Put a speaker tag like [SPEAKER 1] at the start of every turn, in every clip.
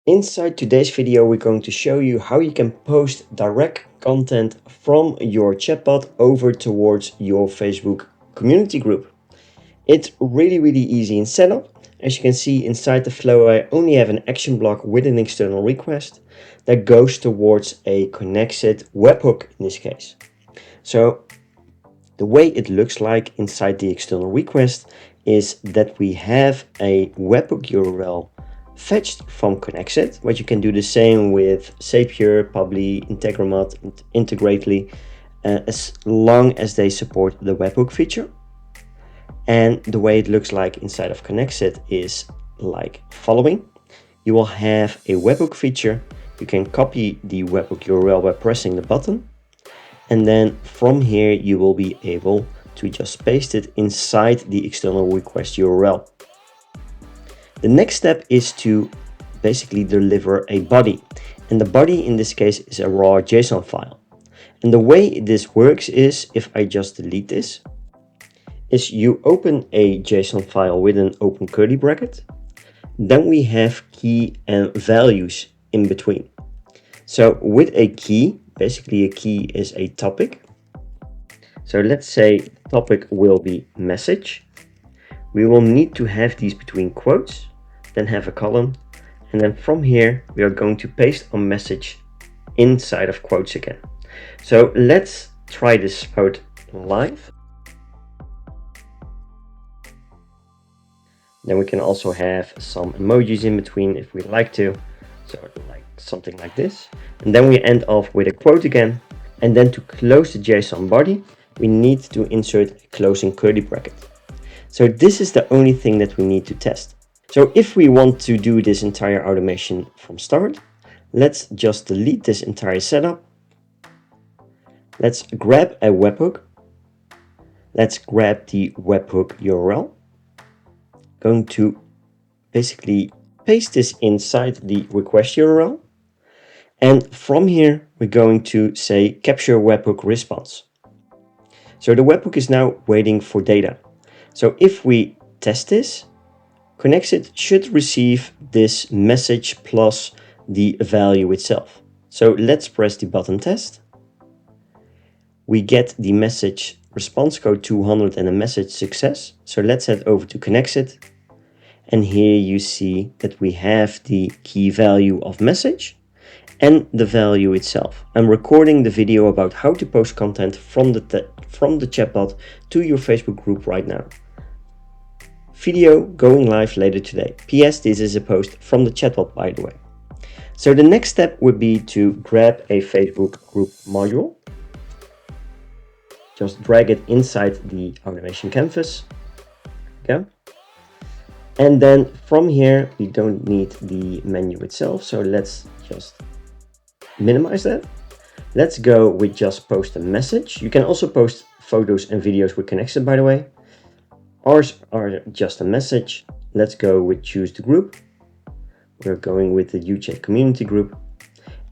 [SPEAKER 1] Inside today's video, we're going to show you how you can post direct content from your chatbot over towards your Facebook community group. It's really easy in setup. As you can see inside the flow, I only have an action block with an external request that goes towards a connected webhook in this case. So the way it looks like inside the external request is that we have a webhook URL fetched from Connexit, but you can do the same with Zapier, Publi, Integromat, Integrately, as long as they support the webhook feature. And the way it looks like inside of Connexit is like following. You will have a webhook feature. You can copy the webhook URL by pressing the button. And then from here, you will be able to just paste it inside the external request URL. The next step is to basically deliver a body. And the body in this case is a raw JSON file. And the way this works is, if I just delete this, is you open a JSON file with an open curly bracket. Then we have key and values in between. So with a key, basically a key is a topic. So let's say topic will be message. We will need to have these between quotes, then have a column. And then from here, we are going to paste a message inside of quotes again. So let's try this out live. Then we can also have some emojis in between if we like to. So like something like this. And then we end off with a quote again. And then to close the JSON body, we need to insert a closing curly bracket. So this is the only thing that we need to test. So if we want to do this entire automation from start, let's just delete this entire setup. Let's grab a webhook. Let's grab the webhook URL. Going to basically paste this inside the request URL. And from here, we're going to say capture webhook response. So the webhook is now waiting for data. So if we test this, Connexit should receive this message plus the value itself. So let's press the button test. We get the message response code 200 and a message success. So let's head over to Connexit. And here you see that we have the key value of message and the value itself. I'm recording the video about how to post content from the chatbot to your Facebook group right now. Video going live later today. PS, this is a post from the chatbot, by the way. So the next step would be to grab a Facebook group module. Just drag it inside the automation canvas. Go. And then from here, we don't need the menu itself. So let's just minimize that. Let's go with just post a message. You can also post photos and videos with Connexit, by the way. Ours are just a message. Let's go with choose the group. We're going with the UChat community group.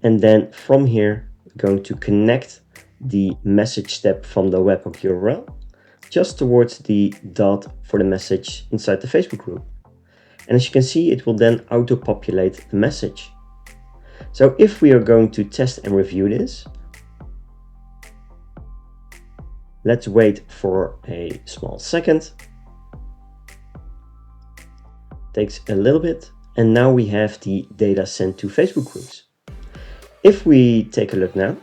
[SPEAKER 1] And then from here, we're going to connect the message step from the webhook URL just towards the dot for the message inside the Facebook group. And as you can see, it will then auto-populate the message. So if we are going to test and review this, let's wait for a small second. Takes a little bit. And now we have the data sent to Facebook groups. If we take a look now,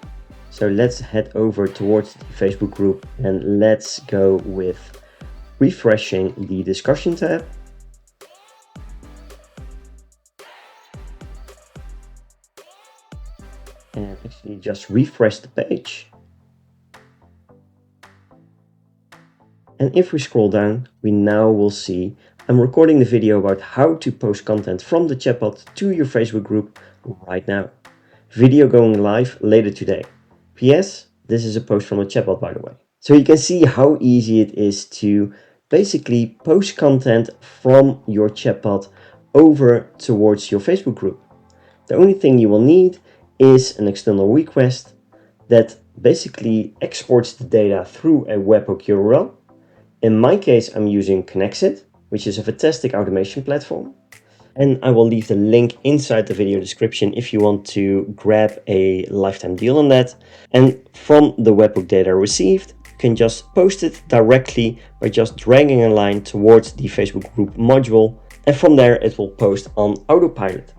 [SPEAKER 1] so let's head over towards the Facebook group and let's go with refreshing the discussion tab. And actually just refresh the page. And if we scroll down, we now will see I'm recording the video about how to post content from the chatbot to your Facebook group right now. Video going live later today. PS, this is a post from a chatbot, by the way. So you can see how easy it is to basically post content from your chatbot over towards your Facebook group. The only thing you will need is an external request that basically exports the data through a webhook URL. In my case, I'm using Connexit, which is a fantastic automation platform. And I will leave the link inside the video description if you want to grab a lifetime deal on that. And from the webhook data received, you can just post it directly by just dragging a line towards the Facebook group module, and from there it will post on autopilot.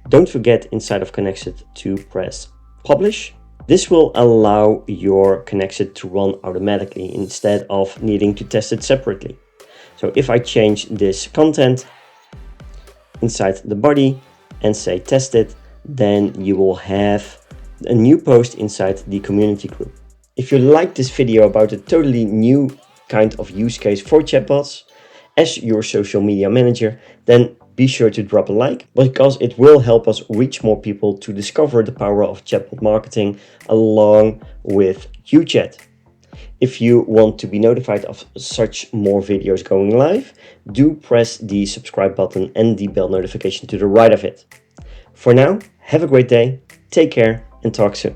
[SPEAKER 1] Don't forget inside of Connexit to press publish. This will allow your Connexit to run automatically instead of needing to test it separately. So if I change this content inside the body and say test it, then you will have a new post inside the community group. If you like this video about a totally new kind of use case for chatbots as your social media manager, then be sure to drop a like, because it will help us reach more people to discover the power of chatbot marketing along with UChat. If you want to be notified of such more videos going live, do press the subscribe button and the bell notification to the right of it. For now, have a great day, take care, and talk soon.